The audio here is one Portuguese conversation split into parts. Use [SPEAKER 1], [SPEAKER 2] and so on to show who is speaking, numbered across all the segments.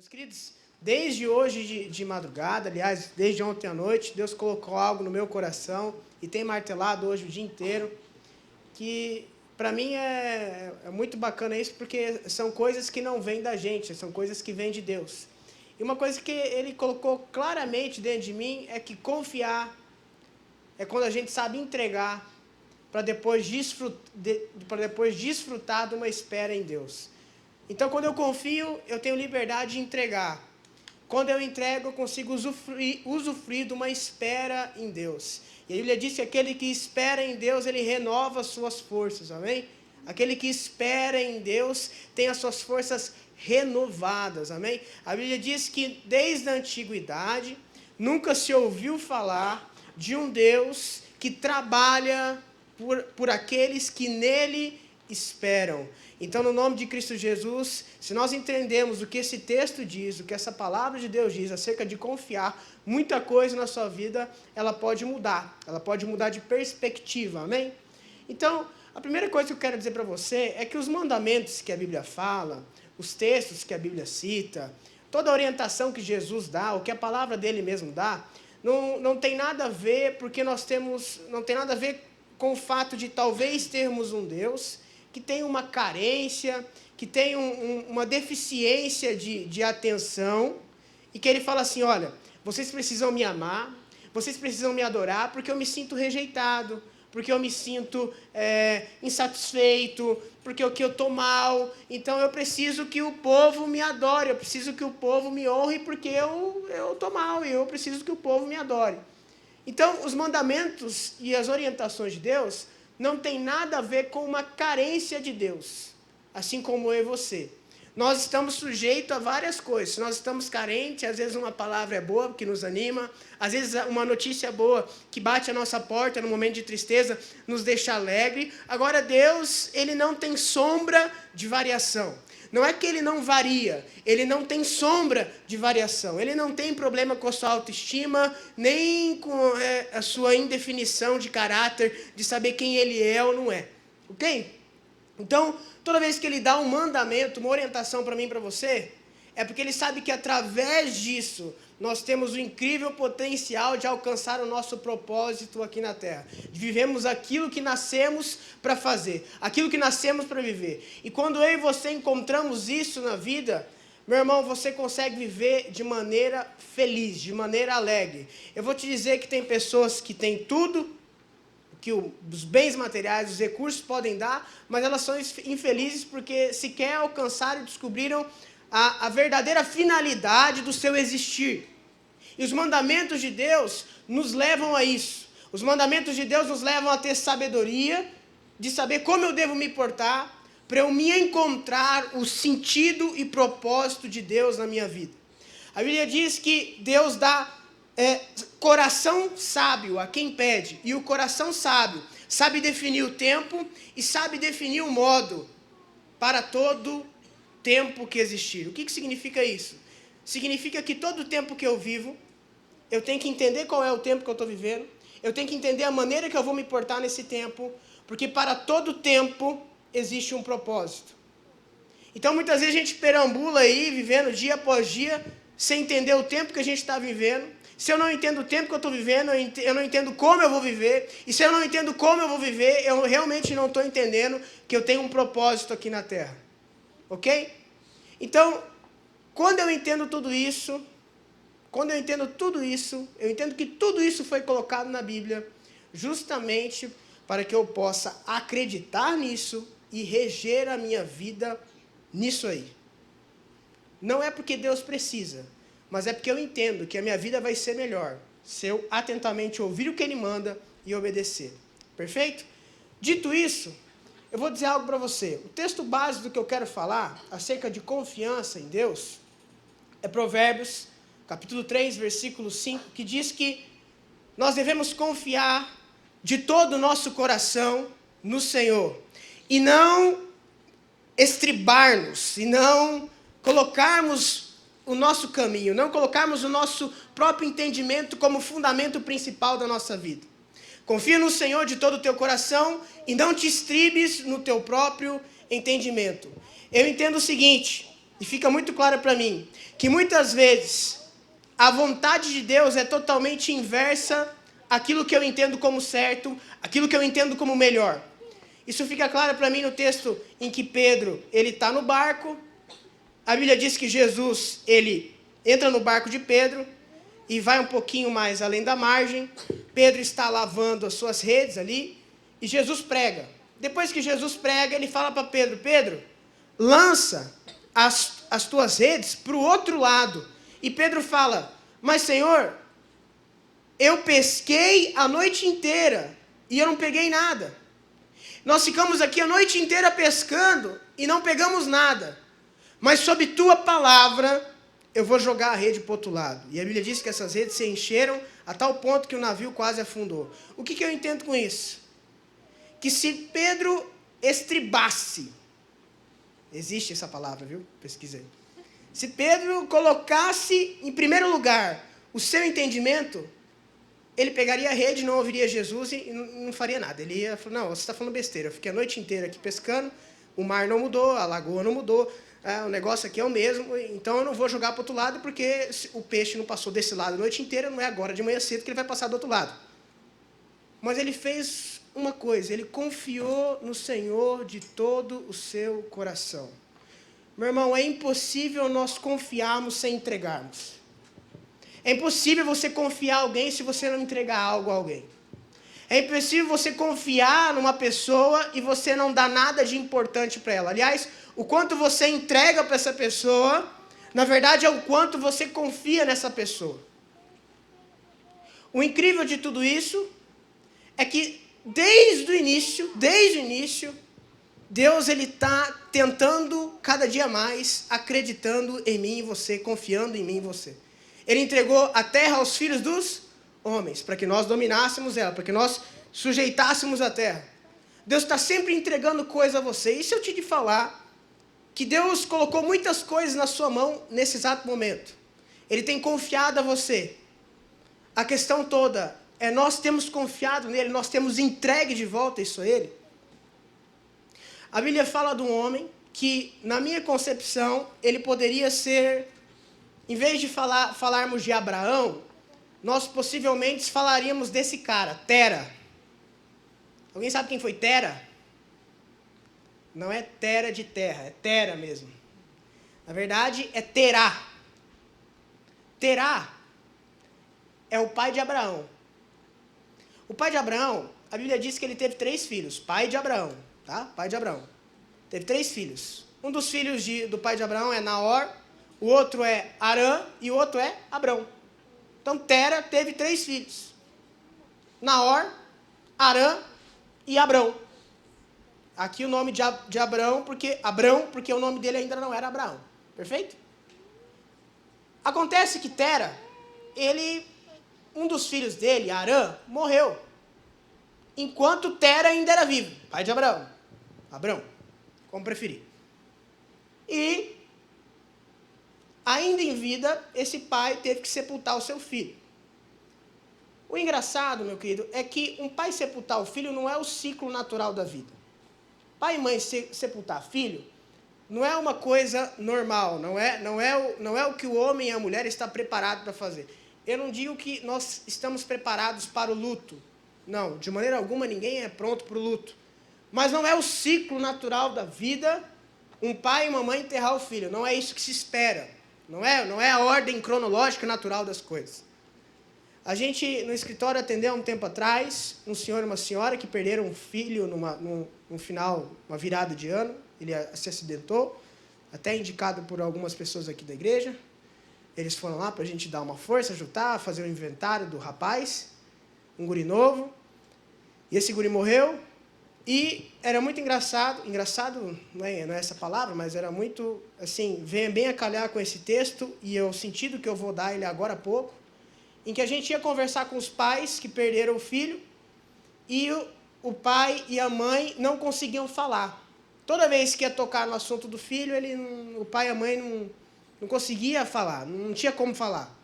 [SPEAKER 1] Meus queridos, desde hoje de madrugada, aliás, desde ontem à noite, Deus colocou algo no meu coração e tem martelado hoje o dia inteiro, que para mim é muito bacana isso, porque são coisas que não vêm da gente, são coisas que vêm de Deus. E uma coisa que Ele colocou claramente dentro de mim é que confiar é quando a gente sabe entregar para depois desfrutar de uma espera em Deus. Então, quando eu confio, eu tenho liberdade de entregar. Quando eu entrego, eu consigo usufruir de uma espera em Deus. E a Bíblia diz que aquele que espera em Deus, ele renova as suas forças, amém? Aquele que espera em Deus tem as suas forças renovadas, amém? A Bíblia diz que desde a antiguidade, nunca se ouviu falar de um Deus que trabalha por aqueles que nele esperam. Então, no nome de Cristo Jesus, se nós entendemos o que esse texto diz, o que essa palavra de Deus diz acerca de confiar, muita coisa na sua vida, ela pode mudar de perspectiva, amém? Então, a primeira coisa que eu quero dizer para você é que os mandamentos que a Bíblia fala, os textos que a Bíblia cita, toda a orientação que Jesus dá, o que a palavra dele mesmo dá, não tem nada a ver, não tem nada a ver com o fato de talvez termos um Deus que tem uma carência, que tem uma deficiência de atenção, e que ele fala assim, olha, vocês precisam me amar, vocês precisam me adorar, porque eu me sinto rejeitado, porque eu me sinto insatisfeito, porque eu estou mal, então eu preciso que o povo me adore, eu preciso que o povo me honre, porque eu estou mal, e eu preciso que o povo me adore. Então, os mandamentos e as orientações de Deus não tem nada a ver com uma carência de Deus, assim como eu e você. Nós estamos sujeitos a várias coisas. Se nós estamos carentes, às vezes uma palavra é boa, que nos anima, às vezes uma notícia boa que bate a nossa porta no momento de tristeza, nos deixa alegre. Agora, Deus, ele não tem sombra de variação. Não é que ele não varia, ele não tem sombra de variação. Ele não tem problema com a sua autoestima, nem com a sua indefinição de caráter, de saber quem ele é ou não é. Ok? Então, toda vez que ele dá um mandamento, uma orientação para mim e para você, é porque ele sabe que através disso nós temos o incrível potencial de alcançar o nosso propósito aqui na Terra. Vivemos aquilo que nascemos para fazer, aquilo que nascemos para viver. E quando eu e você encontramos isso na vida, meu irmão, você consegue viver de maneira feliz, de maneira alegre. Eu vou te dizer que tem pessoas que têm tudo, que os bens materiais, os recursos podem dar, mas elas são infelizes porque sequer alcançaram e descobriram a verdadeira finalidade do seu existir. E os mandamentos de Deus nos levam a isso. Os mandamentos de Deus nos levam a ter sabedoria, de saber como eu devo me portar, para eu me encontrar o sentido e propósito de Deus na minha vida. A Bíblia diz que Deus dá coração sábio a quem pede, e o coração sábio sabe definir o tempo e sabe definir o modo para todo tempo que existir. O que significa isso? Significa que todo tempo que eu vivo, eu tenho que entender qual é o tempo que eu estou vivendo, eu tenho que entender a maneira que eu vou me portar nesse tempo, porque para todo tempo existe um propósito. Então muitas vezes a gente perambula aí, vivendo dia após dia, sem entender o tempo que a gente está vivendo. Se eu não entendo o tempo que eu estou vivendo, eu não entendo como eu vou viver. E se eu não entendo como eu vou viver, eu realmente não estou entendendo que eu tenho um propósito aqui na Terra. Ok? Então, quando eu entendo tudo isso, eu entendo que tudo isso foi colocado na Bíblia, justamente para que eu possa acreditar nisso e reger a minha vida nisso aí. Não é porque Deus precisa, mas é porque eu entendo que a minha vida vai ser melhor se eu atentamente ouvir o que Ele manda e obedecer. Perfeito? Dito isso, eu vou dizer algo para você. O texto básico do que eu quero falar acerca de confiança em Deus é Provérbios, capítulo 3, versículo 5, que diz que nós devemos confiar de todo o nosso coração no Senhor e não estribar-nos, e não colocarmos o nosso caminho, não colocarmos o nosso próprio entendimento como fundamento principal da nossa vida. Confia no Senhor de todo o teu coração e não te estribes no teu próprio entendimento. Eu entendo o seguinte, e fica muito claro para mim, que muitas vezes a vontade de Deus é totalmente inversa àquilo que eu entendo como certo, aquilo que eu entendo como melhor. Isso fica claro para mim no texto em que Pedro, ele está no barco. A Bíblia diz que Jesus, ele entra no barco de Pedro e vai um pouquinho mais além da margem. Pedro está lavando as suas redes ali e Jesus prega. Depois que Jesus prega, ele fala para Pedro, Pedro, lança as tuas redes para o outro lado. E Pedro fala, mas Senhor, eu pesquei a noite inteira e eu não peguei nada. Nós ficamos aqui a noite inteira pescando e não pegamos nada. Mas sob tua palavra, eu vou jogar a rede para o outro lado. E a Bíblia diz que essas redes se encheram a tal ponto que o navio quase afundou. O que eu entendo com isso? Que se Pedro estribasse, existe essa palavra, viu? Pesquisei. Se Pedro colocasse em primeiro lugar o seu entendimento, ele pegaria a rede, não ouviria Jesus e não faria nada. Ele ia falar, não, você está falando besteira. Eu fiquei a noite inteira aqui pescando, o mar não mudou, a lagoa não mudou, o negócio aqui é o mesmo, então eu não vou jogar para o outro lado porque o peixe não passou desse lado a noite inteira, não é agora de manhã cedo que ele vai passar do outro lado. Mas ele fez uma coisa, ele confiou no Senhor de todo o seu coração. Meu irmão, é impossível nós confiarmos sem entregarmos. É impossível você confiar em alguém se você não entregar algo a alguém. É impossível você confiar numa pessoa e você não dar nada de importante para ela. Aliás, o quanto você entrega para essa pessoa, na verdade é o quanto você confia nessa pessoa. O incrível de tudo isso é que desde o início, Deus ele está tentando cada dia mais, acreditando em mim e você, confiando em mim e você. Ele entregou a terra aos filhos dos homens, para que nós dominássemos ela, para que nós sujeitássemos a terra. Deus está sempre entregando coisa a você. E se eu te falar que Deus colocou muitas coisas na sua mão nesse exato momento? Ele tem confiado a você. A questão toda é nós temos confiado nele, nós temos entregue de volta isso a ele. A Bíblia fala de um homem que, na minha concepção, ele poderia ser, em vez de falarmos de Abraão, nós possivelmente falaríamos desse cara, Tera. Alguém sabe quem foi Tera? Não é Tera de terra, é Tera mesmo. Na verdade, é Terá. Terá é o pai de Abraão. O pai de Abraão, a Bíblia diz que ele teve 3 filhos, pai de Abraão, tá? Pai de Abraão. Teve 3 filhos. Um dos filhos do pai de Abraão é Naor, o outro é Arã e o outro é Abrão. Então, Tera teve 3 filhos. Naor, Arã e Abrão. Aqui o nome de Abrão, porque o nome dele ainda não era Abraão. Perfeito? Acontece que Tera, um dos filhos dele, Arã, morreu. Enquanto Tera ainda era vivo. Pai de Abraão. Abrão, como preferir. E ainda em vida, esse pai teve que sepultar o seu filho. O engraçado, meu querido, é que um pai sepultar o filho não é o ciclo natural da vida. Pai e mãe sepultar filho não é uma coisa normal, não é o que o homem e a mulher estão preparados para fazer. Eu não digo que nós estamos preparados para o luto. Não, de maneira alguma ninguém é pronto para o luto. Mas não é o ciclo natural da vida um pai e uma mãe enterrar o filho. Não é isso que se espera. Não é a ordem cronológica natural das coisas. A gente, no escritório, atendeu um tempo atrás, um senhor e uma senhora que perderam um filho no final, uma virada de ano. Ele se acidentou, até indicado por algumas pessoas aqui da igreja. Eles foram lá para a gente dar uma força, ajudar, fazer um inventário do rapaz, um guri novo. E esse guri morreu. E era muito engraçado não é essa palavra, mas era muito, assim, vem bem a calhar com esse texto, e o sentido que eu vou dar ele agora há pouco, em que a gente ia conversar com os pais que perderam o filho, e o pai e a mãe não conseguiam falar. Toda vez que ia tocar no assunto do filho, o pai e a mãe não conseguia falar, não tinha como falar.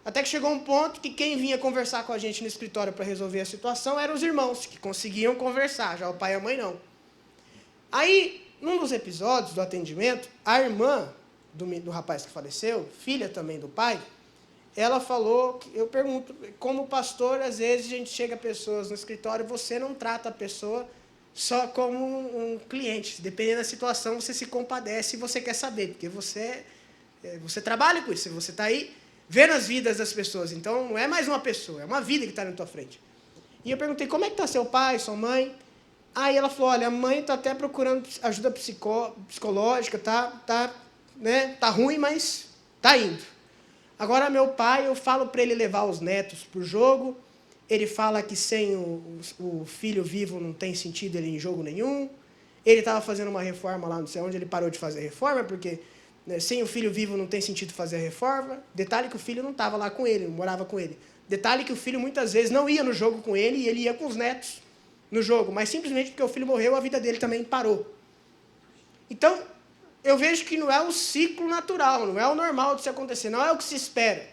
[SPEAKER 1] Até que chegou um ponto que quem vinha conversar com a gente no escritório para resolver a situação eram os irmãos, que conseguiam conversar, já o pai e a mãe não. Aí, num dos episódios do atendimento, a irmã, do rapaz que faleceu, filha também do pai, ela falou, eu pergunto, como pastor, às vezes a gente chega a pessoas no escritório, você não trata a pessoa só como um cliente. Dependendo da situação, você se compadece e você quer saber, porque você trabalha com isso, você está aí vendo as vidas das pessoas. Então, não é mais uma pessoa, é uma vida que está na tua frente. E eu perguntei, como é que está seu pai, sua mãe? Aí ela falou, olha, a mãe está até procurando ajuda psicológica, tá ruim, mas está indo. Agora, meu pai, eu falo para ele levar os netos para o jogo, ele fala que sem o filho vivo não tem sentido ele em jogo nenhum. Ele estava fazendo uma reforma lá, não sei onde, ele parou de fazer a reforma, porque sem o filho vivo não tem sentido fazer a reforma. Detalhe que o filho não estava lá com ele, não morava com ele. Detalhe que o filho muitas vezes não ia no jogo com ele e ele ia com os netos no jogo, mas simplesmente porque o filho morreu, a vida dele também parou. Então, eu vejo que não é o ciclo natural, não é o normal de se acontecer, não é o que se espera.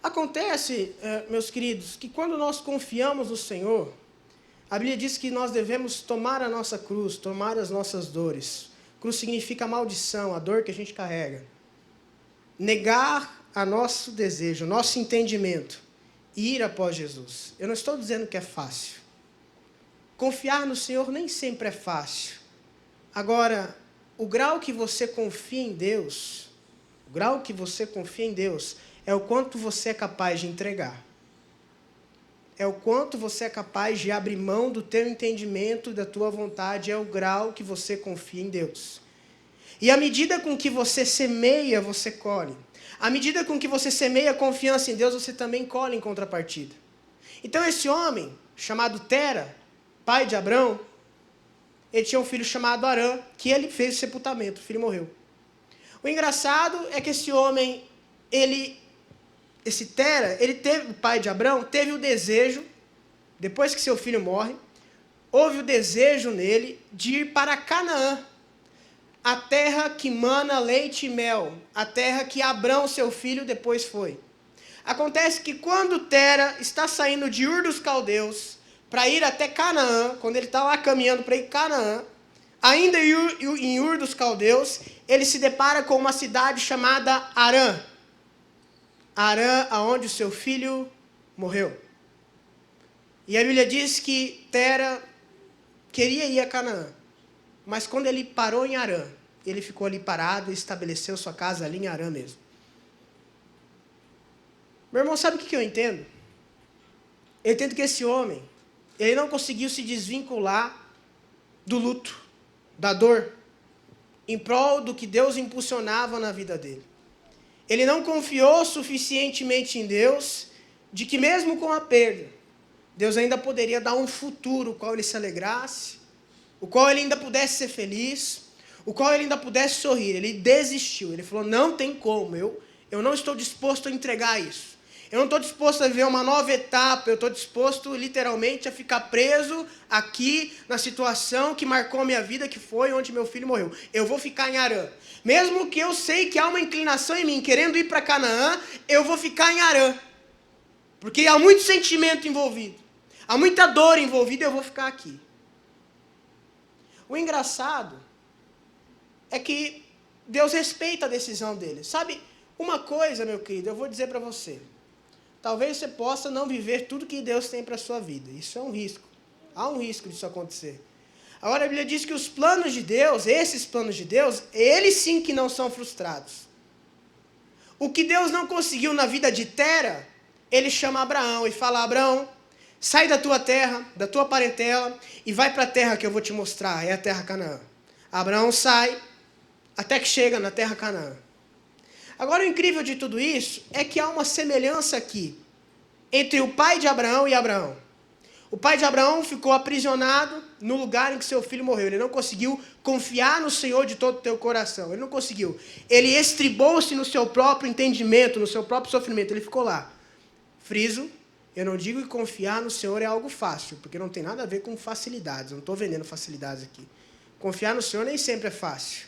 [SPEAKER 1] Acontece, meus queridos, que quando nós confiamos no Senhor, a Bíblia diz que nós devemos tomar a nossa cruz, tomar as nossas dores. Cruz significa a maldição, a dor que a gente carrega. Negar a nosso desejo, nosso entendimento e ir após Jesus. Eu não estou dizendo que é fácil. Confiar no Senhor nem sempre é fácil. Agora, o grau que você confia em Deus, é o quanto você é capaz de entregar. É o quanto você é capaz de abrir mão do teu entendimento, da tua vontade, é o grau que você confia em Deus. E à medida com que você semeia, você colhe. À medida com que você semeia confiança em Deus, você também colhe em contrapartida. Então esse homem, chamado Tera, pai de Abrão, ele tinha um filho chamado Arã, que ele fez o sepultamento, o filho morreu. O engraçado é que esse homem, esse Tera, o pai de Abrão, teve o desejo, depois que seu filho morre, houve o desejo nele de ir para Canaã, a terra que mana leite e mel, a terra que Abrão, seu filho, depois foi. Acontece que quando Tera está saindo de Ur dos Caldeus para ir até Canaã, quando ele está lá caminhando para ir Canaã, ainda em Ur dos Caldeus, ele se depara com uma cidade chamada Harã. Harã, aonde o seu filho morreu. E a Bíblia diz que Tera queria ir a Canaã, mas quando ele parou em Harã, ele ficou ali parado e estabeleceu sua casa ali em Harã mesmo. Meu irmão, sabe o que eu entendo? Eu entendo que esse homem, ele não conseguiu se desvincular do luto, da dor, em prol do que Deus impulsionava na vida dele. Ele não confiou suficientemente em Deus, de que mesmo com a perda, Deus ainda poderia dar um futuro, o qual ele se alegrasse, o qual ele ainda pudesse ser feliz, o qual ele ainda pudesse sorrir. Ele desistiu, ele falou, não tem como, eu não estou disposto a entregar isso. Eu não estou disposto a viver uma nova etapa, eu estou disposto literalmente a ficar preso aqui na situação que marcou a minha vida, que foi onde meu filho morreu. Eu vou ficar em Harã. Mesmo que eu sei que há uma inclinação em mim, querendo ir para Canaã, eu vou ficar em Harã. Porque há muito sentimento envolvido, há muita dor envolvida, eu vou ficar aqui. O engraçado é que Deus respeita a decisão dele. Sabe, uma coisa, meu querido, eu vou dizer para você. Talvez você possa não viver tudo que Deus tem para a sua vida. Isso é um risco. Há um risco disso acontecer. Agora a Bíblia diz que os planos de Deus, esses planos de Deus, eles sim que não são frustrados. O que Deus não conseguiu na vida de Tera, ele chama Abraão e fala, Abraão, sai da tua terra, da tua parentela, e vai para a terra que eu vou te mostrar, é a terra Canaã. Abraão sai, até que chega na terra Canaã. Agora, o incrível de tudo isso é que há uma semelhança aqui entre o pai de Abraão e Abraão. O pai de Abraão ficou aprisionado no lugar em que seu filho morreu. Ele não conseguiu confiar no Senhor de todo o teu coração. Ele não conseguiu. Ele estribou-se no seu próprio entendimento, no seu próprio sofrimento. Ele ficou lá. Friso, eu não digo que confiar no Senhor é algo fácil, porque não tem nada a ver com facilidades. Eu não estou vendendo facilidades aqui. Confiar no Senhor nem sempre é fácil.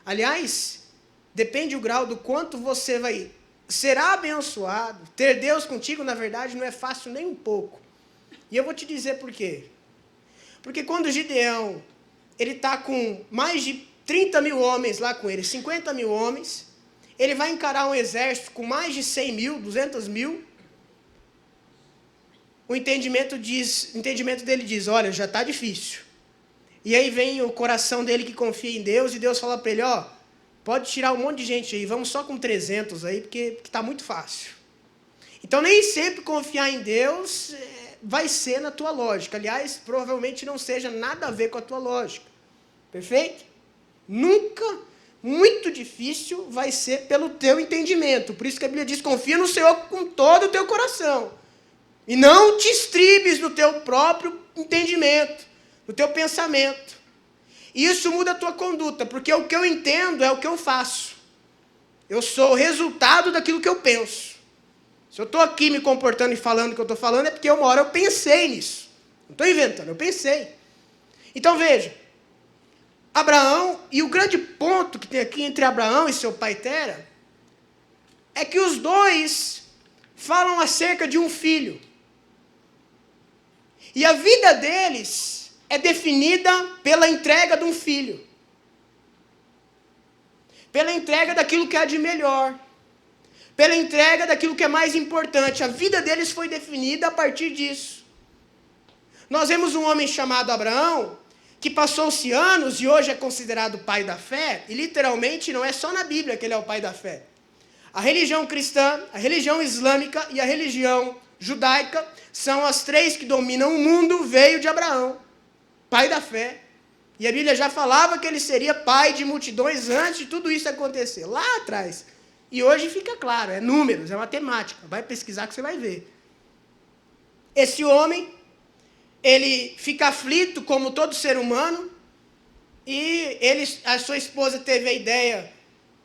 [SPEAKER 1] Aliás, depende do grau do quanto você vai ser abençoado. Ter Deus contigo, na verdade, não é fácil nem um pouco. E eu vou te dizer por quê. Porque quando Gideão, ele está com mais de 30 mil homens lá com ele, 50 mil homens. Ele vai encarar um exército com mais de 100 mil, 200 mil. O entendimento dele diz, olha, já está difícil. E aí vem o coração dele que confia em Deus, e Deus fala para ele, ó, pode tirar um monte de gente aí, vamos só com 300 aí, porque está muito fácil. Então nem sempre confiar em Deus vai ser na tua lógica. Aliás, provavelmente não seja nada a ver com a tua lógica. Perfeito? Nunca, muito difícil vai ser pelo teu entendimento. Por isso que a Bíblia diz, confia no Senhor com todo o teu coração. E não te estribes no teu próprio entendimento, no teu pensamento. E isso muda a tua conduta, porque o que eu entendo é o que eu faço. Eu sou o resultado daquilo que eu penso. Se eu estou aqui me comportando e falando o que eu estou falando, é porque uma hora eu pensei nisso. Não estou inventando, eu pensei. Então veja, Abraão, e o grande ponto que tem aqui entre Abraão e seu pai Tera, é que os dois falam acerca de um filho. E a vida deles é definida pela entrega de um filho. Pela entrega daquilo que há de melhor. Pela entrega daquilo que é mais importante. A vida deles foi definida a partir disso. Nós vemos um homem chamado Abraão, que passou-se anos e hoje é considerado pai da fé, e literalmente não é só na Bíblia que ele é o pai da fé. A religião cristã, a religião islâmica e a religião judaica são as três que dominam o mundo, veio de Abraão, pai da fé. E a Bíblia já falava que ele seria pai de multidões antes de tudo isso acontecer, lá atrás. E hoje fica claro, é números, é matemática, vai pesquisar que você vai ver. Esse homem, ele fica aflito como todo ser humano, e a sua esposa teve a ideia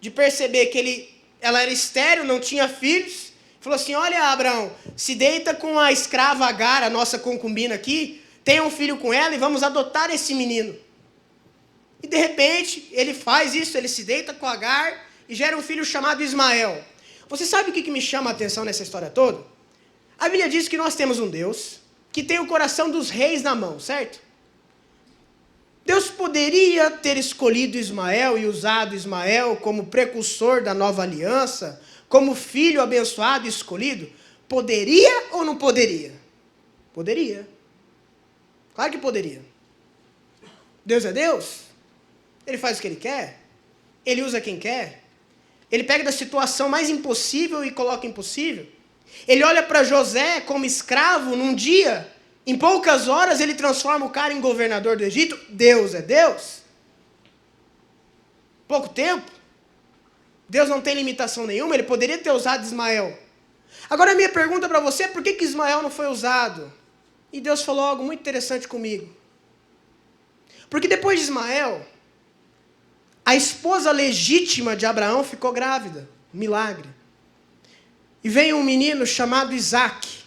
[SPEAKER 1] de perceber que ela era estéril, não tinha filhos. Falou assim, olha Abraão, se deita com a escrava Agar, a nossa concubina aqui, tenha um filho com ela e vamos adotar esse menino. E de repente, ele faz isso, ele se deita com Agar e gera um filho chamado Ismael. Você sabe o que me chama a atenção nessa história toda? A Bíblia diz que nós temos um Deus que tem o coração dos reis na mão, certo? Deus poderia ter escolhido Ismael e usado Ismael como precursor da nova aliança, como filho abençoado e escolhido? Poderia ou não poderia? Poderia. Claro que poderia. Deus é Deus. Ele faz o que ele quer. Ele usa quem quer. Ele pega da situação mais impossível e coloca impossível. Ele olha para José como escravo num dia. Em poucas horas ele transforma o cara em governador do Egito. Deus é Deus. Pouco tempo. Deus não tem limitação nenhuma. Ele poderia ter usado Ismael. Agora a minha pergunta para você é por que Ismael não foi usado? E Deus falou algo muito interessante comigo. Porque depois de Ismael, a esposa legítima de Abraão ficou grávida. Um milagre. E veio um menino chamado Isaac.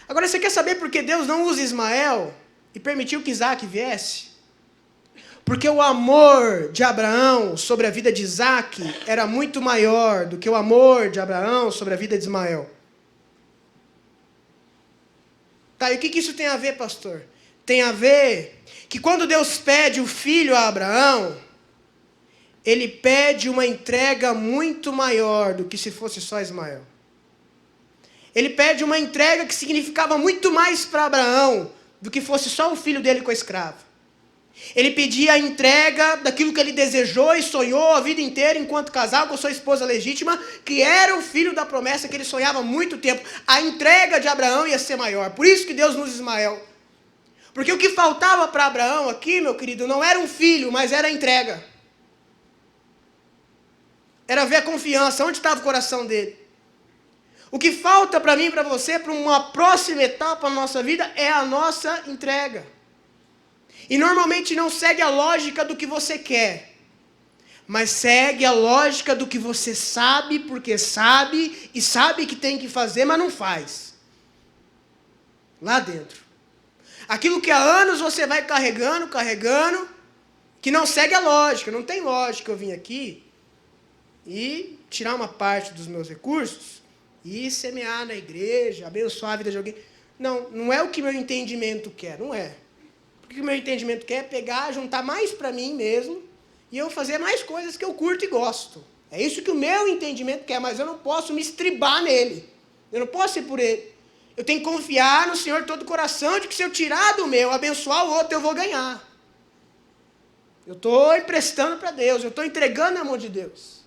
[SPEAKER 1] Agora você quer saber por que Deus não usa Ismael e permitiu que Isaac viesse? Porque o amor de Abraão sobre a vida de Isaac era muito maior do que o amor de Abraão sobre a vida de Ismael. Tá, e o que isso tem a ver, pastor? Tem a ver que quando Deus pede o filho a Abraão, ele pede uma entrega muito maior do que se fosse só Ismael. Ele pede uma entrega que significava muito mais para Abraão do que fosse só o filho dele com a escrava. Ele pedia a entrega daquilo que ele desejou e sonhou a vida inteira enquanto casal com sua esposa legítima, que era o filho da promessa que ele sonhava há muito tempo. A entrega de Abraão ia ser maior. Por isso que Deus nos usa Ismael. Porque o que faltava para Abraão aqui, meu querido, não era um filho, mas era a entrega. Era ver a confiança, onde estava o coração dele. O que falta para mim e para você, para uma próxima etapa na nossa vida, é a nossa entrega. E normalmente não segue a lógica do que você quer, mas segue a lógica do que você sabe, porque sabe, e sabe que tem que fazer, mas não faz. Lá dentro. Aquilo que há anos você vai carregando, que não segue a lógica. Não tem lógica eu vim aqui e tirar uma parte dos meus recursos e semear na igreja, abençoar a vida de alguém. Não, não é o que meu entendimento quer, não é. O que o meu entendimento quer é pegar, juntar mais para mim mesmo, e eu fazer mais coisas que eu curto e gosto. É isso que o meu entendimento quer, mas eu não posso me estribar nele. Eu não posso ir por ele. Eu tenho que confiar no Senhor de todo o coração, de que se eu tirar do meu, abençoar o outro, eu vou ganhar. Eu estou emprestando para Deus, eu estou entregando na mão de Deus.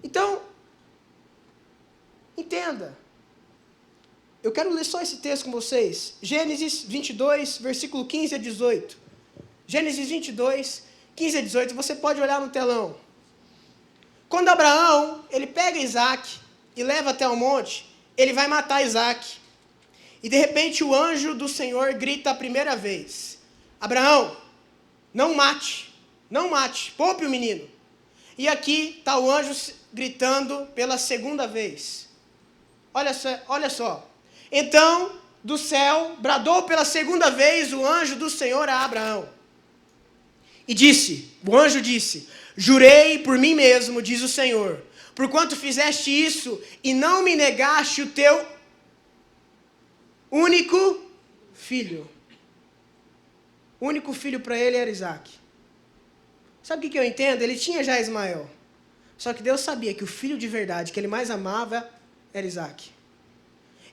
[SPEAKER 1] Então, entenda. Eu quero ler só esse texto com vocês. Gênesis 22, versículo 15 a 18. Gênesis 22, 15 a 18. Você pode olhar no telão. Quando Abraão, ele pega Isaac e leva até o monte, ele vai matar Isaac. E de repente o anjo do Senhor grita a primeira vez: Abraão, não mate, poupe o menino. E aqui está o anjo gritando pela segunda vez. Olha só. Então, do céu, bradou pela segunda vez o anjo do Senhor a Abraão. E o anjo disse, jurei por mim mesmo, diz o Senhor, porquanto fizeste isso e não me negaste o teu único filho. O único filho para ele era Isaac. Sabe o que eu entendo? Ele tinha já Ismael. Só que Deus sabia que o filho de verdade, que ele mais amava, era Isaac.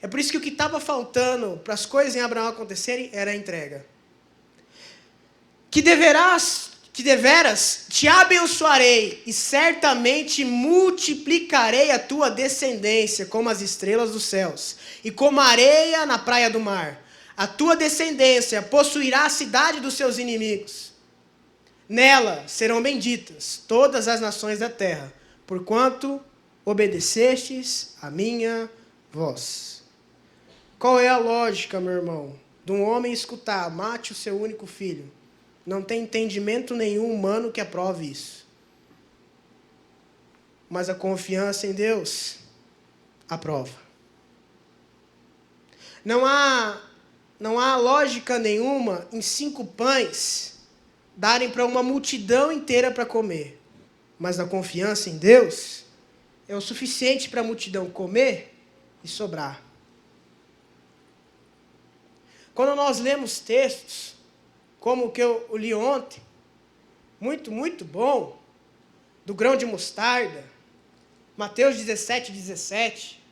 [SPEAKER 1] É por isso que o que estava faltando para as coisas em Abraão acontecerem era a entrega. Que deveras te abençoarei e certamente multiplicarei a tua descendência como as estrelas dos céus e como a areia na praia do mar. A tua descendência possuirá a cidade dos seus inimigos. Nela serão benditas todas as nações da terra, porquanto obedecestes a minha voz. Qual é a lógica, meu irmão, de um homem escutar, mate o seu único filho? Não tem entendimento nenhum humano que aprove isso. Mas a confiança em Deus aprova. Não há lógica nenhuma em 5 pães darem para uma multidão inteira para comer. Mas a confiança em Deus é o suficiente para a multidão comer e sobrar. Quando nós lemos textos, como o que eu li ontem, muito bom, do grão de mostarda, Mateus 17,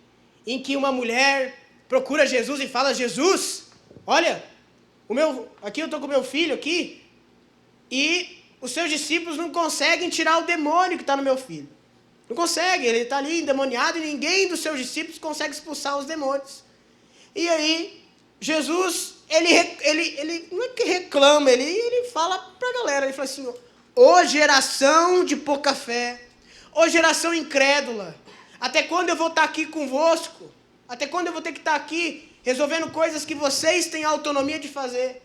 [SPEAKER 1] em que uma mulher procura Jesus e fala, Jesus, olha, aqui eu estou com o meu filho aqui, e os seus discípulos não conseguem tirar o demônio que está no meu filho. Não conseguem, ele está ali endemoniado e ninguém dos seus discípulos consegue expulsar os demônios. E aí, Jesus, ele não é que reclama, ele fala para a galera, ele fala assim, ô geração de pouca fé, ô geração incrédula, até quando eu vou estar aqui convosco? Até quando eu vou ter que estar aqui resolvendo coisas que vocês têm autonomia de fazer?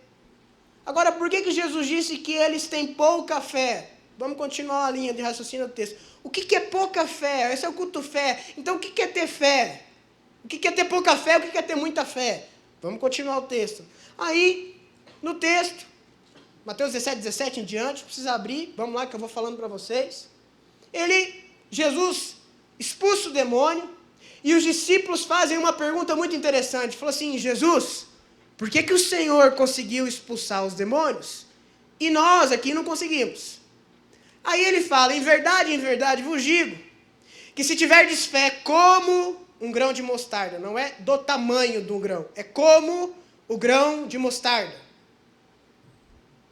[SPEAKER 1] Agora, por que Jesus disse que eles têm pouca fé? Vamos continuar a linha de raciocínio do texto. O que é pouca fé? Esse é o culto fé. Então, o que é ter fé? O que é ter pouca fé? O que é ter muita fé? Vamos continuar o texto. Aí, no texto, Mateus 17 em diante, precisa abrir, vamos lá que eu vou falando para vocês. Jesus expulsa o demônio e os discípulos fazem uma pergunta muito interessante. Falou assim, Jesus, por que o Senhor conseguiu expulsar os demônios e nós aqui não conseguimos? Aí ele fala, em verdade vos digo, que se tiverdes fé como um grão de mostarda, não é do tamanho do grão, é como o grão de mostarda.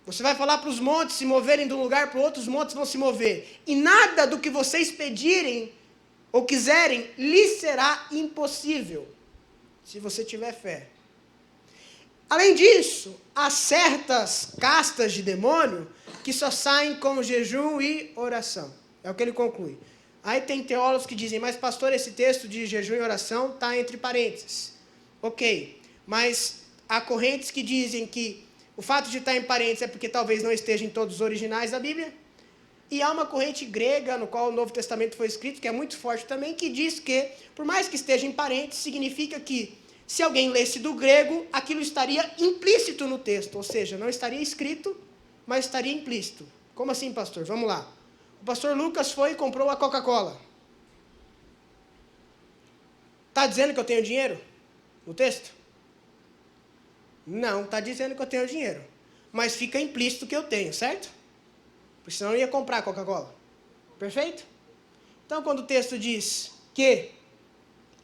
[SPEAKER 1] Você vai falar para os montes se moverem de um lugar para o outro, os montes vão se mover. E nada do que vocês pedirem ou quiserem lhes será impossível, se você tiver fé. Além disso, há certas castas de demônio que só saem com jejum e oração. É o que ele conclui. Aí tem teólogos que dizem, mas pastor, esse texto de jejum e oração está entre parênteses. Ok, mas há correntes que dizem que o fato de estar em parênteses é porque talvez não esteja em todos os originais da Bíblia. E há uma corrente grega, no qual o Novo Testamento foi escrito, que é muito forte também, que diz que, por mais que esteja em parênteses, significa que, se alguém lesse do grego, aquilo estaria implícito no texto. Ou seja, não estaria escrito, mas estaria implícito. Como assim, pastor? Vamos lá. O pastor Lucas foi e comprou a Coca-Cola. Está dizendo que eu tenho dinheiro no texto? Não, está dizendo que eu tenho dinheiro. Mas fica implícito que eu tenho, certo? porque senão eu ia comprar Coca-Cola. Perfeito? Então, quando o texto diz que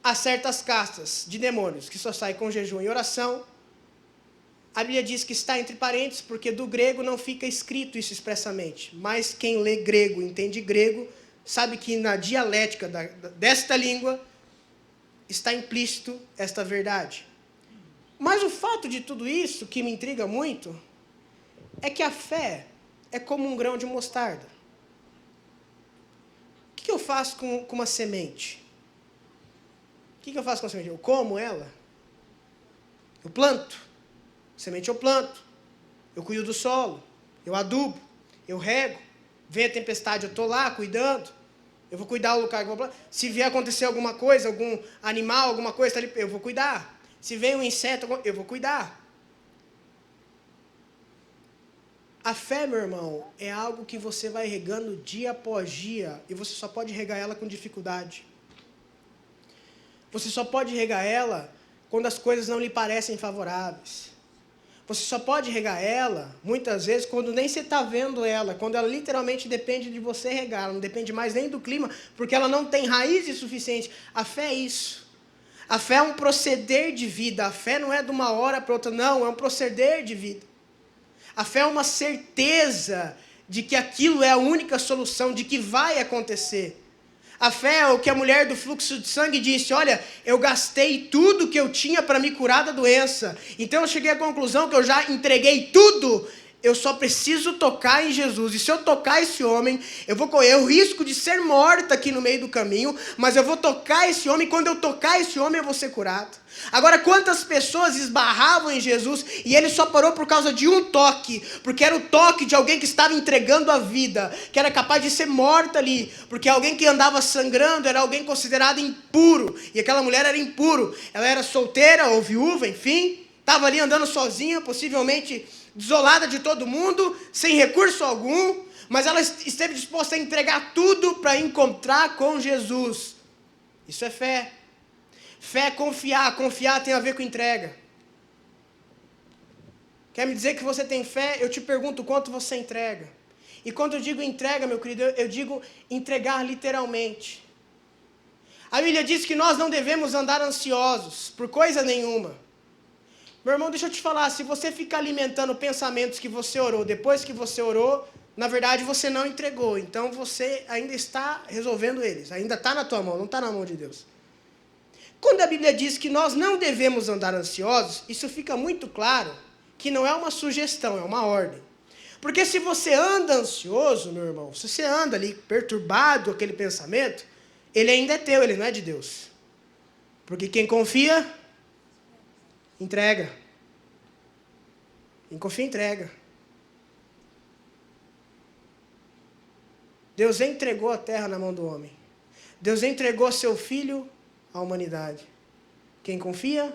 [SPEAKER 1] há certas castas de demônios que só saem com jejum e oração, a Bíblia diz que está entre parênteses, porque do grego não fica escrito isso expressamente. Mas quem lê grego, entende grego, sabe que na dialética desta língua está implícito esta verdade. Mas o fato de tudo isso, que me intriga muito, é que a fé é como um grão de mostarda. O que eu faço com uma semente? O que eu faço com a semente? Eu como ela? Eu planto? Semente eu planto. Eu cuido do solo. Eu adubo. Eu rego. Vem a tempestade, eu estou lá cuidando. Eu vou cuidar do lugar que eu vou plantar. Se vier acontecer alguma coisa, algum animal, alguma coisa, tá ali, eu vou cuidar. Se vem um inseto, eu vou cuidar. A fé, meu irmão, é algo que você vai regando dia após dia, e você só pode regar ela com dificuldade. Você só pode regar ela quando as coisas não lhe parecem favoráveis. Você só pode regar ela, muitas vezes, quando nem você está vendo ela, quando ela literalmente depende de você regar, ela não depende mais nem do clima, porque ela não tem raízes suficientes. A fé é isso. A fé é um proceder de vida. A fé não é de uma hora para outra, não, é um proceder de vida. A fé é uma certeza de que aquilo é a única solução, de que vai acontecer. A fé é o que a mulher do fluxo de sangue disse: olha, eu gastei tudo que eu tinha para me curar da doença. Então eu cheguei à conclusão que eu já entreguei tudo. Eu só preciso tocar em Jesus. E se eu tocar esse homem, eu vou correr o risco de ser morta aqui no meio do caminho, mas eu vou tocar esse homem, e quando eu tocar esse homem, eu vou ser curado. Agora, quantas pessoas esbarravam em Jesus e ele só parou por causa de um toque, porque era o toque de alguém que estava entregando a vida, que era capaz de ser morta ali, porque alguém que andava sangrando era alguém considerado impuro, e aquela mulher era impuro, ela era solteira ou viúva, enfim, estava ali andando sozinha, possivelmente desolada de todo mundo, sem recurso algum, mas ela esteve disposta a entregar tudo para encontrar com Jesus. Isso é fé. Fé é confiar. Confiar tem a ver com entrega. Quer me dizer que você tem fé? Eu te pergunto quanto você entrega. E quando eu digo entrega, meu querido, eu digo entregar literalmente. A Bíblia diz que nós não devemos andar ansiosos por coisa nenhuma. Meu irmão, deixa eu te falar, se você ficar alimentando pensamentos que você orou, depois que você orou, na verdade você não entregou. Então você ainda está resolvendo eles, ainda está na tua mão, não está na mão de Deus. Quando a Bíblia diz que nós não devemos andar ansiosos, isso fica muito claro que não é uma sugestão, é uma ordem. Porque se você anda ansioso, meu irmão, se você anda ali perturbado com aquele pensamento, ele ainda é teu, ele não é de Deus. Porque quem confia, entrega. Quem confia, entrega. Deus entregou a terra na mão do homem. Deus entregou seu filho à humanidade. Quem confia,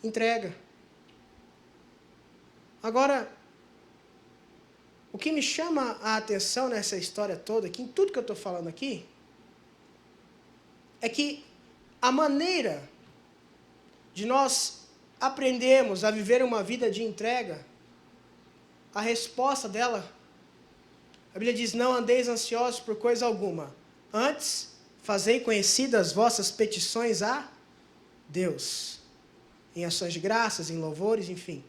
[SPEAKER 1] entrega. Agora, o que me chama a atenção nessa história toda, aqui, em tudo que eu estou falando aqui, é que a maneira de nós aprendermos a viver uma vida de entrega, a resposta dela, a Bíblia diz: não andeis ansiosos por coisa alguma, antes fazei conhecidas as vossas petições a Deus, em ações de graças, em louvores, enfim.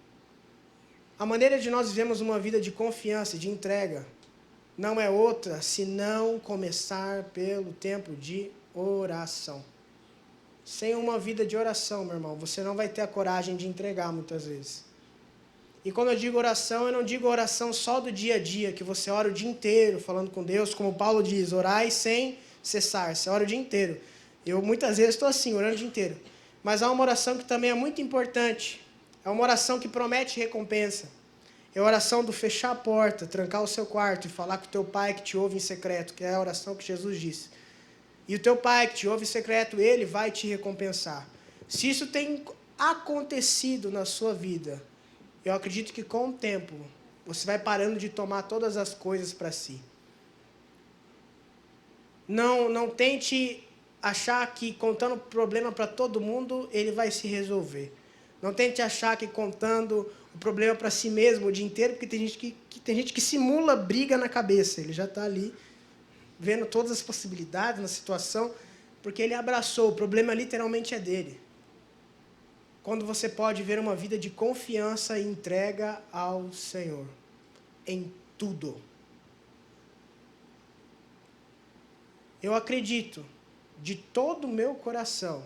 [SPEAKER 1] A maneira de nós vivemos uma vida de confiança e de entrega não é outra senão começar pelo tempo de oração. Sem uma vida de oração, meu irmão, você não vai ter a coragem de entregar muitas vezes. E quando eu digo oração, eu não digo oração só do dia a dia, que você ora o dia inteiro falando com Deus, como Paulo diz, orai sem cessar, você ora o dia inteiro. Eu muitas vezes estou assim, orando o dia inteiro. Mas há uma oração que também é muito importante, é uma oração que promete recompensa. É a oração do fechar a porta, trancar o seu quarto e falar com o teu pai que te ouve em secreto, que é a oração que Jesus disse. E o teu pai que te ouve em secreto, ele vai te recompensar. Se isso tem acontecido na sua vida, eu acredito que com o tempo, você vai parando de tomar todas as coisas para si. Não tente achar que contando problema para todo mundo, ele vai se resolver. Não tente achar que contando o problema para si mesmo o dia inteiro, porque tem gente que simula briga na cabeça. Ele já está ali vendo todas as possibilidades na situação, porque ele abraçou. O problema literalmente é dele. Quando você pode ver uma vida de confiança e entrega ao Senhor em tudo. Eu acredito de todo o meu coração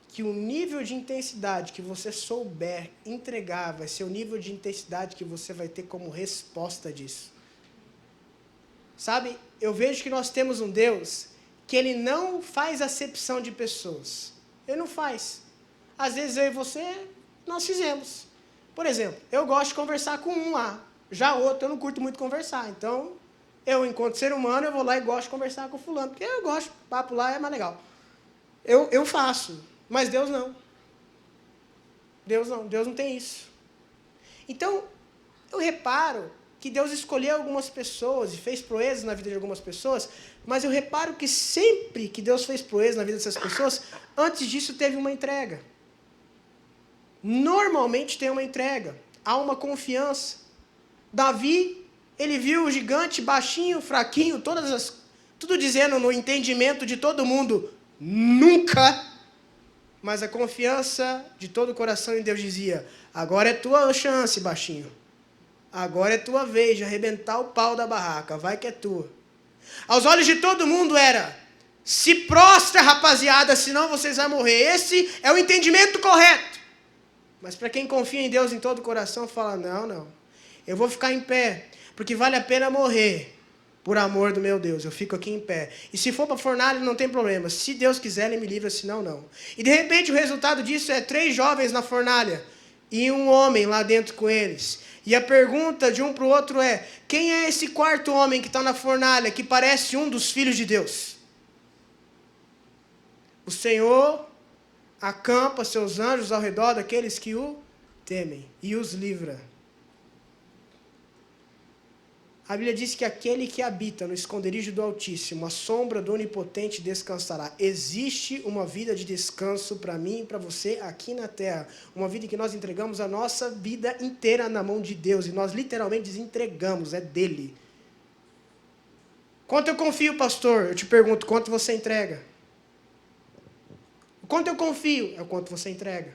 [SPEAKER 1] que o nível de intensidade que você souber entregar vai ser o nível de intensidade que você vai ter como resposta disso. Sabe, eu vejo que nós temos um Deus que Ele não faz acepção de pessoas. Ele não faz. Às vezes eu e você, nós fizemos. Por exemplo, eu gosto de conversar com um lá. Já outro, eu não curto muito conversar. Então, eu, enquanto ser humano, eu vou lá e gosto de conversar com fulano. Porque eu gosto, papo lá é mais legal. Eu faço, mas Deus não. Deus não tem isso. Então, eu reparo que Deus escolheu algumas pessoas e fez proezas na vida de algumas pessoas, mas eu reparo que sempre que Deus fez proezas na vida dessas pessoas, antes disso teve uma entrega. Normalmente tem uma entrega, há uma confiança. Davi, ele viu o gigante baixinho, fraquinho, tudo dizendo no entendimento de todo mundo, nunca. Mas a confiança de todo o coração em Deus dizia, agora é tua chance, baixinho. Agora é tua vez de arrebentar o pau da barraca, vai que é tua. Aos olhos de todo mundo era, se prostra, rapaziada, senão vocês vão morrer. Esse é o entendimento correto. Mas para quem confia em Deus em todo o coração, fala, não, eu vou ficar em pé, porque vale a pena morrer, por amor do meu Deus, eu fico aqui em pé. E se for para a fornalha, não tem problema, se Deus quiser, Ele me livra, senão não. E de repente o resultado disso é 3 jovens na fornalha, e um homem lá dentro com eles. E a pergunta de um para o outro é, quem é esse 4º homem que está na fornalha, que parece um dos filhos de Deus? O Senhor acampa seus anjos ao redor daqueles que o temem e os livra. A Bíblia diz que aquele que habita no esconderijo do Altíssimo, a sombra do Onipotente descansará. Existe uma vida de descanso para mim e para você aqui na terra. Uma vida em que nós entregamos a nossa vida inteira na mão de Deus. E nós literalmente desentregamos, é dele. Quanto eu confio, pastor? Eu te pergunto, quanto você entrega? O quanto eu confio é o quanto você entrega.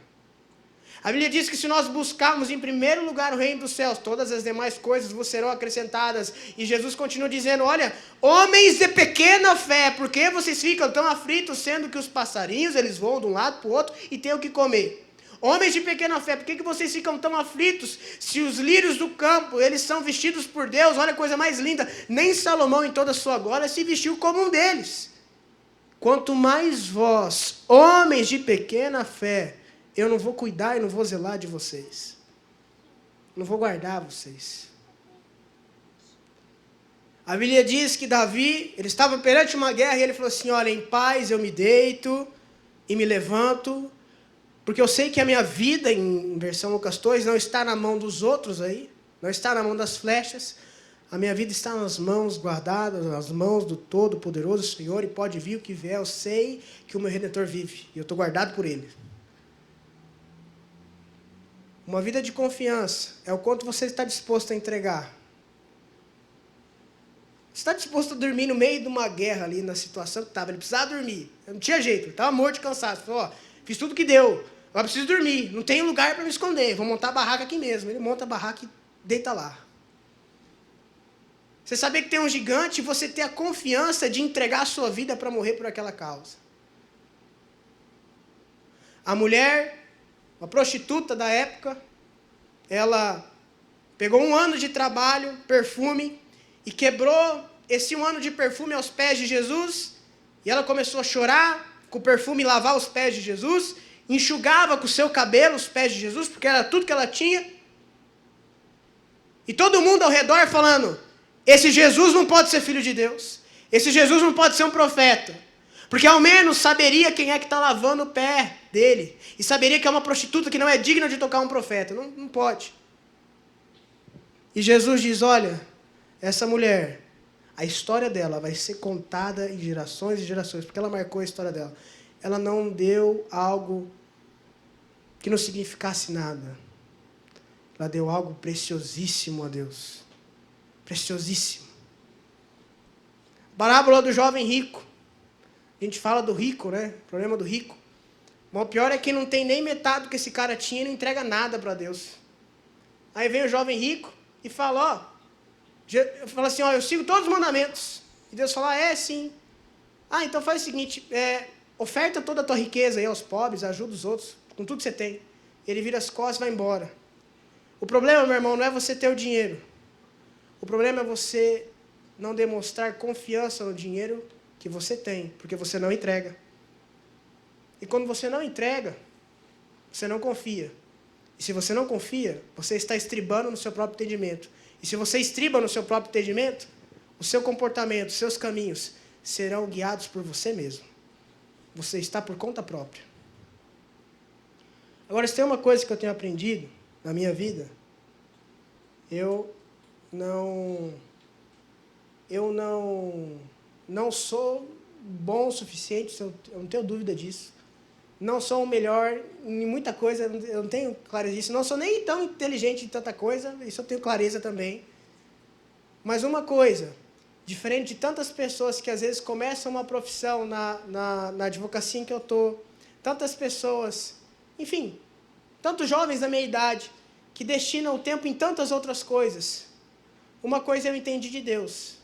[SPEAKER 1] A Bíblia diz que se nós buscarmos em primeiro lugar o reino dos céus, todas as demais coisas vos serão acrescentadas. E Jesus continua dizendo, olha, homens de pequena fé, por que vocês ficam tão aflitos, sendo que os passarinhos, eles voam de um lado para o outro e têm o que comer? Homens de pequena fé, por que vocês ficam tão aflitos, se os lírios do campo, eles são vestidos por Deus? Olha a coisa mais linda, nem Salomão em toda a sua glória se vestiu como um deles. Quanto mais vós, homens de pequena fé, eu não vou cuidar e não vou zelar de vocês. Não vou guardar vocês. A Bíblia diz que Davi, ele estava perante uma guerra e ele falou assim, olha, em paz eu me deito e me levanto, porque eu sei que a minha vida, em versão Lucas 2, não está na mão dos outros aí, não está na mão das flechas, a minha vida está nas mãos guardadas, nas mãos do Todo-Poderoso Senhor, e pode vir o que vier, eu sei que o meu Redentor vive, e eu estou guardado por Ele. Uma vida de confiança é o quanto você está disposto a entregar. Você está disposto a dormir no meio de uma guerra ali, na situação que estava, ele precisava dormir, não tinha jeito, ele estava morto de cansaço, falou, ó, fiz tudo que deu, agora preciso dormir, não tem lugar para me esconder, vou montar a barraca aqui mesmo, ele monta a barraca e deita lá. Você saber que tem um gigante e você ter a confiança de entregar a sua vida para morrer por aquela causa. A mulher, uma prostituta da época, ela pegou 1 ano de trabalho, perfume, e quebrou esse 1 ano de perfume aos pés de Jesus, e ela começou a chorar, com o perfume lavar os pés de Jesus, enxugava com o seu cabelo os pés de Jesus, porque era tudo que ela tinha, e todo mundo ao redor falando, esse Jesus não pode ser filho de Deus, esse Jesus não pode ser um profeta, porque ao menos saberia quem é que está lavando o pé dele, e saberia que é uma prostituta que não é digna de tocar um profeta, não pode. E Jesus diz, olha, essa mulher, a história dela vai ser contada em gerações e gerações, porque ela marcou a história dela. Ela não deu algo que não significasse nada. ela deu algo preciosíssimo a Deus. Preciosíssimo. Parábola do jovem rico. A gente fala do rico, né? O problema do rico. Mas o pior é que não tem nem metade do que esse cara tinha e não entrega nada para Deus. Aí vem o jovem rico e fala, fala assim, eu sigo todos os mandamentos. E Deus fala, sim. Então faz o seguinte, oferta toda a tua riqueza aí aos pobres, ajuda os outros, com tudo que você tem. Ele vira as costas e vai embora. O problema, meu irmão, não é você ter o dinheiro. O problema é você não demonstrar confiança no dinheiro que você tem, porque você não entrega. E quando você não entrega, você não confia. E se você não confia, você está estribando no seu próprio entendimento. E se você estriba no seu próprio entendimento, o seu comportamento, os seus caminhos serão guiados por você mesmo. Você está por conta própria. Agora, se tem uma coisa que eu tenho aprendido na minha vida, eu não sou bom o suficiente, eu não tenho dúvida disso. Não sou o melhor em muita coisa, eu não tenho clareza disso. Não sou nem tão inteligente em tanta coisa, isso eu tenho clareza também. Mas uma coisa, diferente de tantas pessoas que às vezes começam uma profissão na advocacia em que eu estou, tantas pessoas, enfim, tantos jovens da minha idade, que destinam o tempo em tantas outras coisas. Uma coisa eu entendi de Deus,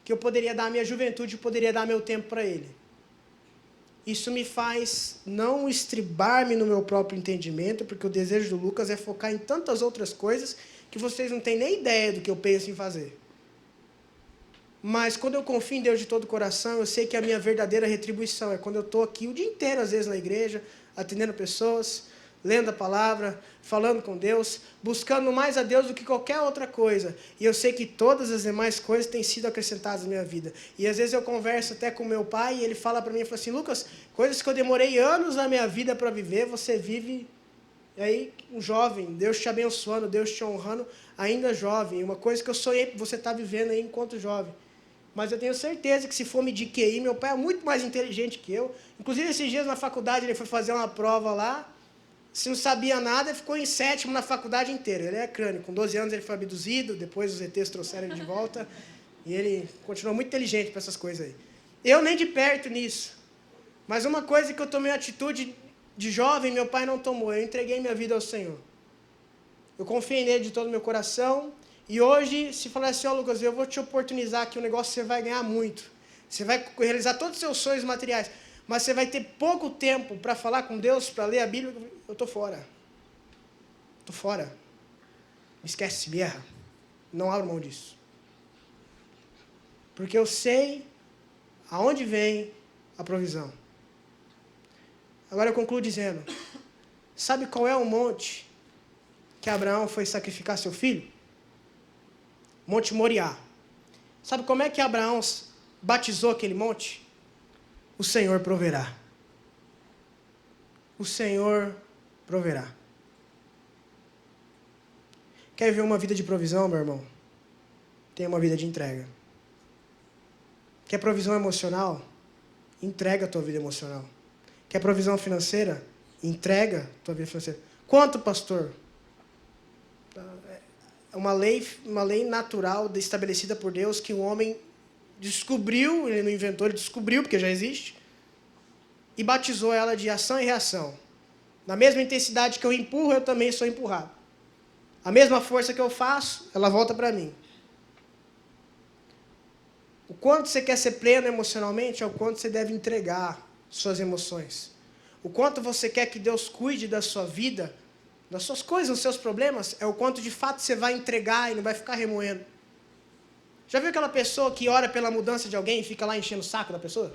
[SPEAKER 1] que eu poderia dar a minha juventude, eu poderia dar meu tempo para Ele. Isso me faz não estribar-me no meu próprio entendimento, porque o desejo do Lucas é focar em tantas outras coisas que vocês não têm nem ideia do que eu penso em fazer. Mas quando eu confio em Deus de todo o coração, eu sei que a minha verdadeira retribuição é quando eu estou aqui o dia inteiro, às vezes, na igreja, atendendo pessoas, lendo a palavra, falando com Deus, buscando mais a Deus do que qualquer outra coisa. E eu sei que todas as demais coisas têm sido acrescentadas na minha vida. E às vezes eu converso até com meu pai e ele fala para mim, fala assim, Lucas, coisas que eu demorei anos na minha vida para viver, você vive aí um jovem, Deus te abençoando, Deus te honrando, ainda jovem. Uma coisa que eu sonhei que você está vivendo aí enquanto jovem. Mas eu tenho certeza que se for medir QI, meu pai é muito mais inteligente que eu. Inclusive, esses dias na faculdade, ele foi fazer uma prova lá. Se não sabia nada, ficou em 7º na faculdade inteira. Ele é crânio. Com 12 anos ele foi abduzido, depois os ETs trouxeram ele de volta. E ele continuou muito inteligente para essas coisas aí. Eu nem de perto nisso. Mas uma coisa que eu tomei atitude de jovem, meu pai não tomou. Eu entreguei minha vida ao Senhor. Eu confiei nele de todo o meu coração. E hoje, se falar assim, Lucas, eu vou te oportunizar aqui um negócio que você vai ganhar muito. Você vai realizar todos os seus sonhos materiais. Mas você vai ter pouco tempo para falar com Deus, para ler a Bíblia. Eu estou fora. Estou fora. Me esquece, me erra. Não abro mão disso. Porque eu sei aonde vem a provisão. Agora eu concluo dizendo, sabe qual é o monte que Abraão foi sacrificar seu filho? Monte Moriá. Sabe como é que Abraão batizou aquele monte? O Senhor proverá. O Senhor proverá. Quer ver uma vida de provisão, meu irmão? Tenha uma vida de entrega. Quer provisão emocional? Entrega a tua vida emocional. Quer provisão financeira? Entrega a tua vida financeira. Quanto, pastor? É uma lei natural estabelecida por Deus que o homem descobriu, ele não inventou, ele descobriu, porque já existe, e batizou ela de ação e reação. Na mesma intensidade que eu empurro, eu também sou empurrado. A mesma força que eu faço, ela volta para mim. O quanto você quer ser pleno emocionalmente é o quanto você deve entregar suas emoções. O quanto você quer que Deus cuide da sua vida, das suas coisas, dos seus problemas, é o quanto de fato você vai entregar e não vai ficar remoendo. Já viu aquela pessoa que ora pela mudança de alguém e fica lá enchendo o saco da pessoa?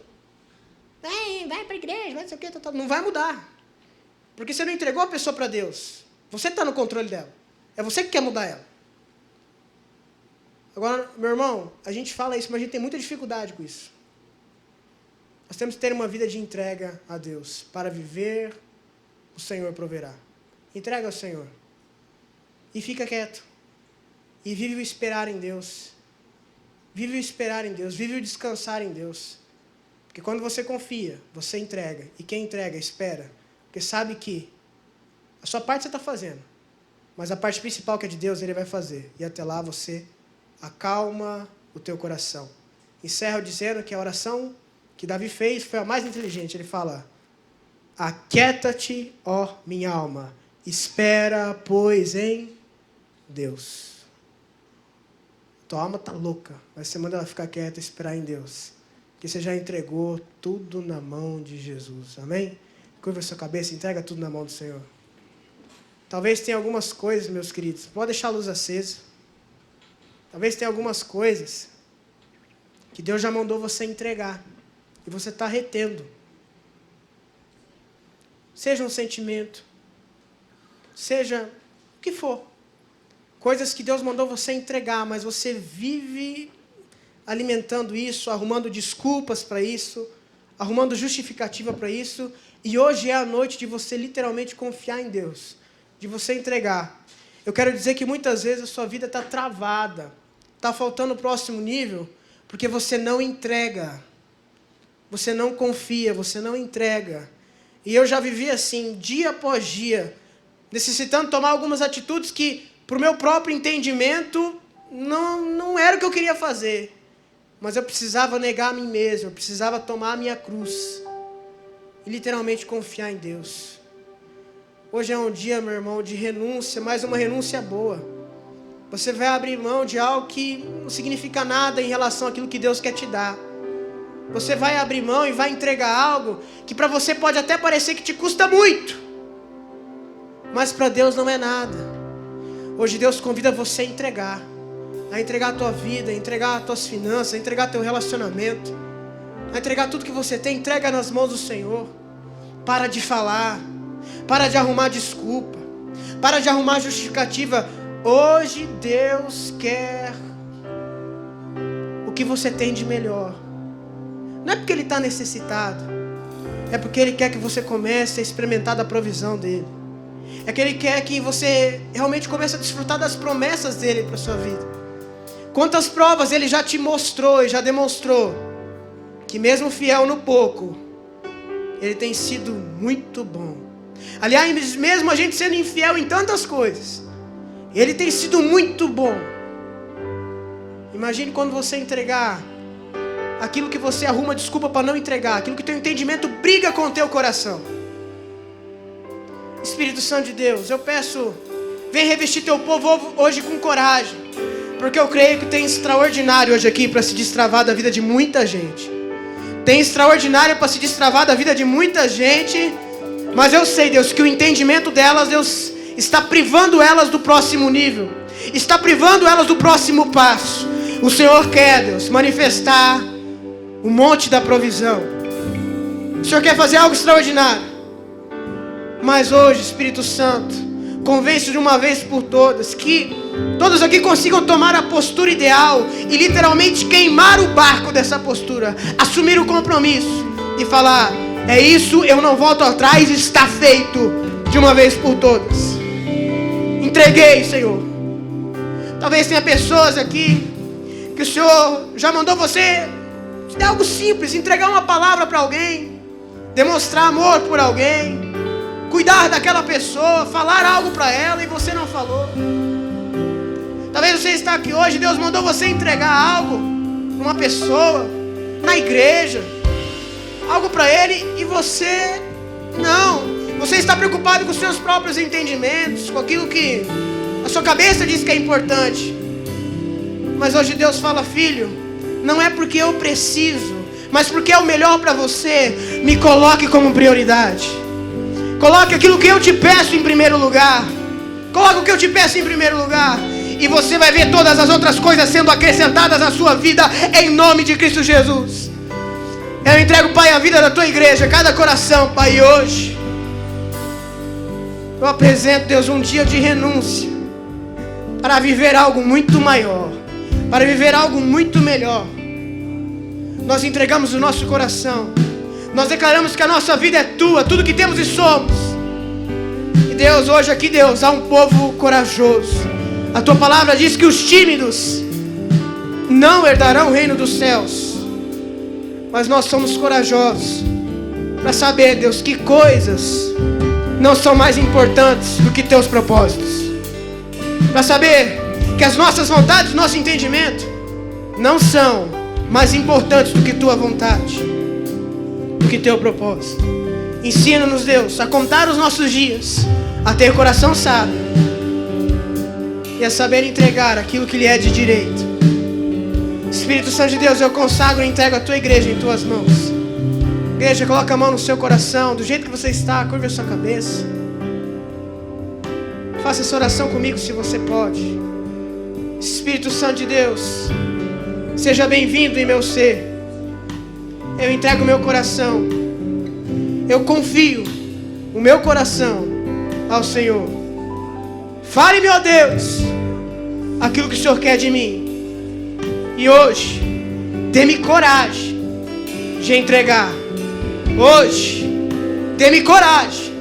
[SPEAKER 1] Vai para a igreja, vai não sei o quê, não vai mudar. Porque você não entregou a pessoa para Deus. Você está no controle dela. É você que quer mudar ela. Agora, meu irmão, a gente fala isso, mas a gente tem muita dificuldade com isso. Nós temos que ter uma vida de entrega a Deus. Para viver, o Senhor proverá. Entrega ao Senhor. E fica quieto. E vive o esperar em Deus. Vive o esperar em Deus. Vive o descansar em Deus. Porque quando você confia, você entrega. E quem entrega, espera. Porque sabe que a sua parte você está fazendo. Mas a parte principal que é de Deus, Ele vai fazer. E até lá você acalma o teu coração. Encerro dizendo que a oração que Davi fez foi a mais inteligente. Ele fala: aquieta-te, ó minha alma, espera, pois, em Deus. Tua alma está louca, mas você manda ela ficar quieta e esperar em Deus. Porque você já entregou tudo na mão de Jesus. Amém? Curva a sua cabeça e entrega tudo na mão do Senhor. Talvez tenha algumas coisas, meus queridos, pode deixar a luz acesa. Talvez tenha algumas coisas que Deus já mandou você entregar e você está retendo. Seja um sentimento, seja o que for. Coisas que Deus mandou você entregar, mas você vive alimentando isso, arrumando desculpas para isso, arrumando justificativa para isso. E hoje é a noite de você literalmente confiar em Deus, de você entregar. Eu quero dizer que muitas vezes a sua vida está travada, está faltando o próximo nível, porque você não entrega, você não confia, você não entrega. E eu já vivi assim, dia após dia, necessitando tomar algumas atitudes que, para o meu próprio entendimento, não era o que eu queria fazer. Mas eu precisava negar a mim mesmo, eu precisava tomar a minha cruz e literalmente confiar em Deus. Hoje é um dia, meu irmão, de renúncia, mas uma renúncia boa. Você vai abrir mão de algo que não significa nada em relação àquilo que Deus quer te dar. Você vai abrir mão e vai entregar algo que para você pode até parecer que te custa muito, mas para Deus não é nada. Hoje Deus convida você a entregar a tua vida, a entregar as tuas finanças, a entregar teu relacionamento, a entregar tudo que você tem. Entrega nas mãos do Senhor. Para de falar, para de arrumar desculpa, para de arrumar justificativa. Hoje Deus quer o que você tem de melhor. Não é porque Ele está necessitado, é porque Ele quer que você comece a experimentar da provisão dEle. É que Ele quer que você realmente comece a desfrutar das promessas dEle para a sua vida. Quantas provas Ele já te mostrou e já demonstrou que mesmo fiel no pouco, Ele tem sido muito bom. Aliás, mesmo a gente sendo infiel em tantas coisas, Ele tem sido muito bom. Imagine quando você entregar aquilo que você arruma desculpa para não entregar, aquilo que teu entendimento briga com o teu coração. Espírito Santo de Deus, eu peço, vem revestir teu povo hoje com coragem, porque eu creio que tem extraordinário hoje aqui para se destravar da vida de muita gente. Tem extraordinário para se destravar da vida de muita gente, mas eu sei, Deus, que o entendimento delas, Deus, está privando elas do próximo nível, está privando elas do próximo passo. O Senhor quer, Deus, manifestar o monte da provisão. O Senhor quer fazer algo extraordinário. Mas hoje, Espírito Santo, convence de uma vez por todas que todos aqui consigam tomar a postura ideal e literalmente queimar o barco dessa postura, assumir o compromisso e falar: é isso, eu não volto atrás, está feito de uma vez por todas. Entreguei, Senhor. Talvez tenha pessoas aqui que o Senhor já mandou você dar algo simples, entregar uma palavra para alguém, demonstrar amor por alguém, cuidar daquela pessoa, falar algo para ela e você não falou. Talvez você está aqui hoje, Deus mandou você entregar algo para uma pessoa, na igreja, algo para ele e você não. Você está preocupado com os seus próprios entendimentos, com aquilo que a sua cabeça diz que é importante. Mas hoje Deus fala: filho, não é porque eu preciso, mas porque é o melhor para você. Me coloque como prioridade. Coloque aquilo que eu te peço em primeiro lugar. Coloque o que eu te peço em primeiro lugar. E você vai ver todas as outras coisas sendo acrescentadas na sua vida, em nome de Cristo Jesus. Eu entrego, Pai, a vida da tua igreja, cada coração, Pai, hoje eu apresento, Deus, um dia de renúncia para viver algo muito maior, para viver algo muito melhor. Nós entregamos o nosso coração, nós declaramos que a nossa vida é tua, tudo que temos e somos. E Deus, hoje aqui, Deus, há um povo corajoso. A tua palavra diz que os tímidos não herdarão o reino dos céus. Mas nós somos corajosos para saber, Deus, que coisas não são mais importantes do que teus propósitos. para saber que as nossas vontades, nosso entendimento, não são mais importantes do que tua vontade, do que teu propósito. Ensina-nos, Deus, a contar os nossos dias, a ter coração sábio e a saber entregar aquilo que lhe é de direito. Espírito Santo de Deus, eu consagro e entrego a tua igreja em tuas mãos. Igreja, coloca a mão no seu coração, do jeito que você está, curva a sua cabeça. Faça essa oração comigo se você pode. Espírito Santo de Deus, seja bem-vindo em meu ser. Eu entrego o meu coração. Eu confio o meu coração ao Senhor. Fale-me, ó Deus, aquilo que o Senhor quer de mim. E hoje, dê-me coragem de entregar. Hoje, dê-me coragem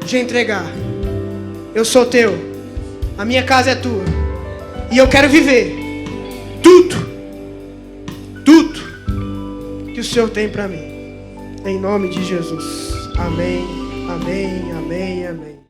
[SPEAKER 1] de entregar. Eu sou teu, a minha casa é tua, e eu quero viver tudo que o Senhor tem para mim. Em nome de Jesus. Amém, amém, amém, amém.